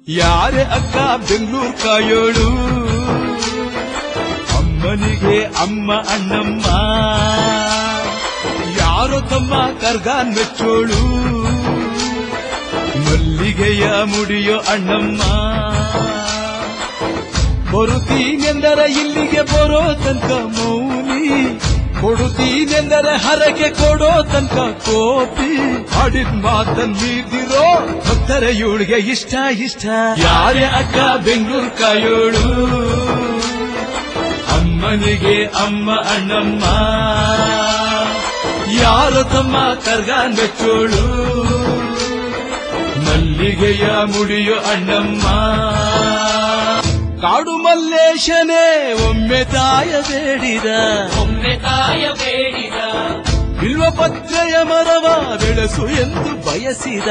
ಯಾರೇ ಅಕ್ಕ ಬೆಂಗಳೂರು ಕಾಯೋಳು ಅಮ್ಮನಿಗೆ ಅಮ್ಮ ಅಣ್ಣಮ್ಮ ಯಾರೋ ತಮ್ಮ ಕರ್ಗಾನ್ ಮೆಚ್ಚೋಳು ಮಲ್ಲಿಗೆಯ ಮುಡಿಯೋ ಅಣ್ಣಮ್ಮ ಬರುತ್ತೀನೆಂದರೆ ಇಲ್ಲಿಗೆ ಬರೋ ತನಕ ಮೌನಿ ಕೊಡುತ್ತೀನೆಂದರೆ ಹರಕೆ ಕೊಡೋ ತನಕ ಕೋಪಿ ಹಾಡಿದ ಮಾತನ್ ಮೀದಿರೋ ಭಕ್ತರ ಇವಳಿಗೆ ಇಷ್ಟ ಇಷ್ಟ ಯಾರೇ ಅಕ್ಕ ಬೆಂಗಳೂರು ಕಾಯೋಳು ಅಮ್ಮನಿಗೆ ಅಮ್ಮ ಅಣ್ಣಮ್ಮ ಯಾರೋ ತಮ್ಮ ಕರ್ಗಾನ್ ಮೆಚ್ಚೋಳು ಮಲ್ಲಿಗೆಯ ಮುಡಿಯೋ ಅಣ್ಣಮ್ಮ ಕಾಡು ಮಲ್ಲೇಶನೇ ಒಮ್ಮೆ ತಾಯ ಬೇಡಿದ ಬಿಲ್ವ ಪತ್ರೆಯ ಮರವ ಬೆಳೆಸು ಎಂದು ಬಯಸಿದ